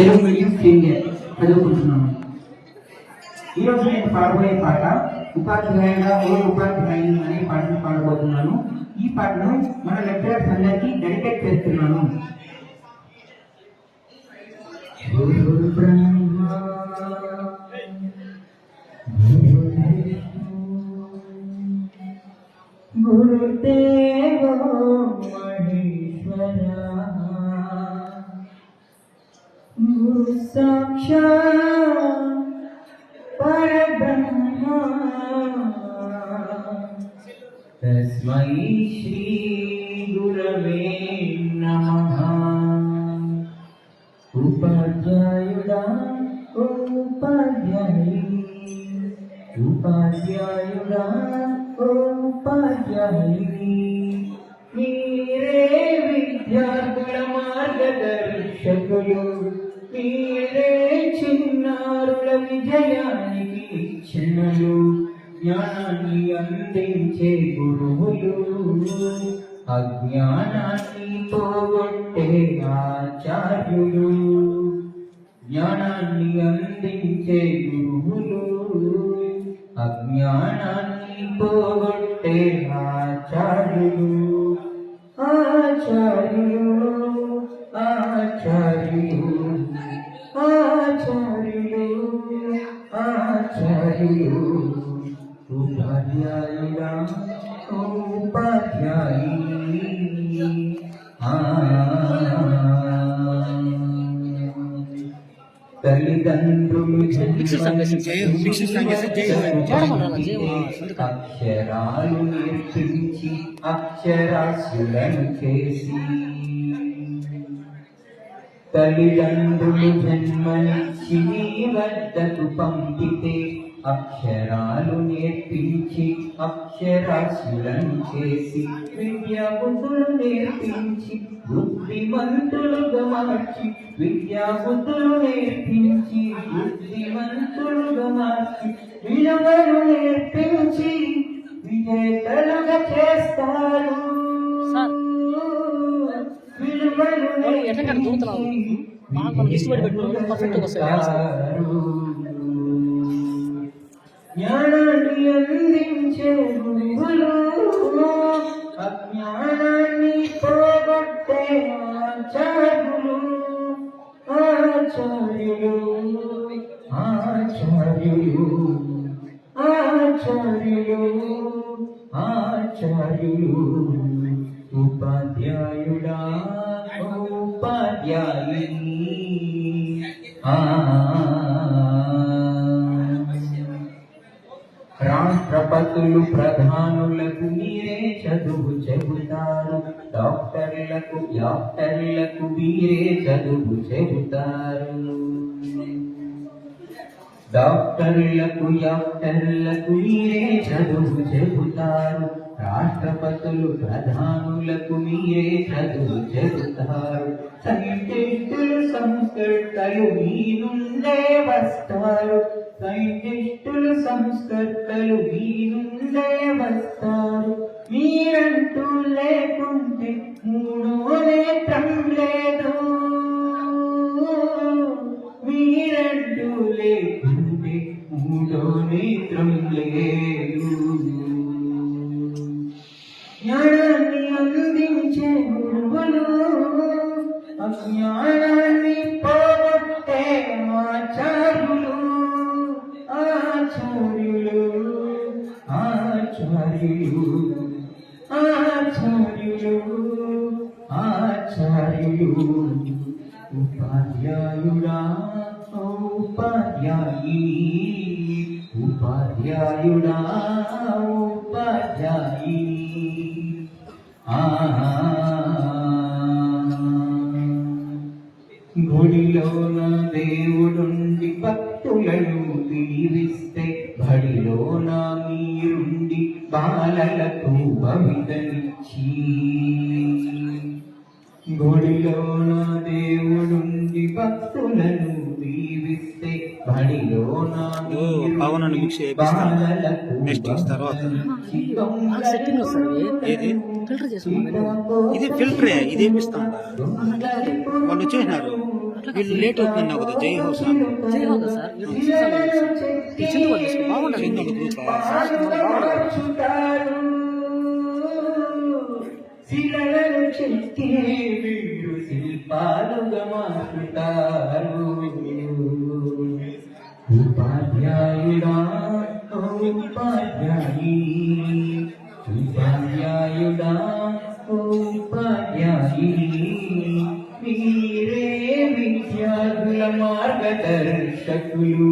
Telugu medium senior చదువుకుంటున్నాను. ఈరోజు నేను పాడబోయే పాట ఉపాధ్యాయుడా ఓ ఉపాధ్యాయుని అనే పాటను పాడబోతున్నాను. ఈ పాటను మన లెక్చరర్స్ అందరికీ డెడికేట్ చేస్తున్నాను. గురు బ్రహ్మ గురుదేవో మహేశ్వర గురు సాక్షాత్ పరబ్రహ్మ తస్మై శ్రీ గురవే నమః. ఉపాధ్యాయుడా ఓ ఉపాధ్యాయుని ఉపాధ్యాయుడా ఓ ఉపాధ్యాయుని మీరే విద్యార్థుల మార్గదర్శకులు, మీరే చిన్నారుల విజయానికి క్షణలు, జ్ఞానాన్ని అందించే గురువులు, అజ్ఞానాన్ని పోగొట్టే ఆచార్యులు, జ్ఞానాన్ని అందించే గురువులు, అజ్ఞానాన్ని పోగొట్టే ఆచార్యులు. ఆచార్యులు ఆచార్యులు ఆచార్యులు ఆచార్యులు ఉపాధ్యాయుడా ఉపాధ్యాయుని. తల్లిదండ్రులు అక్షరాలు నేర్పించి అక్షరాస్యులను చేసి, తల్లిదండ్రులు జన్మనిచ్చి నీ వద్దకు పంపితే అక్షరాలు నేర్పించి అక్షరాస్యులను చేసి, విద్యాబుద్ధులు నేర్పించి బుద్ధిమంతులుగా మార్చి, విద్యాబుద్ధులు నేర్పించి బుద్ధిమంతులుగా మార్చి, విలువలు నేర్పించి విజేతలుగా చేస్తారు. విలువలు జ్ఞానాన్ని అందించే గురువులు, అజ్ఞానాన్ని పోగొట్టే ఆచార్యులు. ఆచార్యులు ఆచార్యులు ఆచార్యులు ఆచార్యులు ఉపాధ్యాయుడా ఉపాధ్యాయుని. రాష్ట్రపతులు ప్రధానులకు మీరే చదువు చెబుతారు, డాక్టర్లకు మీరే చదువు చెబుతారు, డాక్టర్లకు మీరే చదువు చెబుతారు, రాష్ట్రపతులు ప్రధానులకు మీరే చదువు చెబుతారు. సైంటిస్టులు సంస్కర్తలు మీ నుండే వస్తారు, సైంటిస్టులు సంస్కర్తలు మీ నుండే వస్తారు. మీరంటూ లేకుంటే మూడో నేత్రం లేదు, మీరంటూ లేకుంటే మూడో నేత్రం లేదు. జ్ఞానాన్ని అందించే గురువులు, అజ్ఞానాన్ని పోగొట్టే ఆచార్యులు. ఆచార్యులు ఆచార్యులు ఆచార్యులు ఆచార్యులు ఉపాధ్యాయుడా ఉపాధ్యాయుని ఉపాధ్యాయుడా ఉపాధ్యాయుని. గుడిలోన దేవుడుండి భక్తులను దీవిస్తే, బడిలోన మీరుండి బాలలకు భవితనిచ్చి, గుడిలోన దేవుడుండి భక్తులను దీవిస్తే, బడిలోన ఇది ఫిల్టరే, ఇది వేపిస్తాం. వాళ్ళు వచ్చేసినారు. వీళ్ళు లేట్ అవుతుందన్నావు కదా జై హో సాంగ్ జై హోదా సార్ వీడు చిందు వాళ్ళు తీసుకో బాగుంటుంది చిందుడు గ్రూప్ శిలలను చెక్కి వీరు శిల్పాలుగా మారుతారు ఉపాధ్యాయుడా ఓ ఉపాధ్యాయి ఉపాధ్యాయుడా ఓ ఉపాధ్యాయి మీరే విద్యార్థుల మార్గదర్శకులు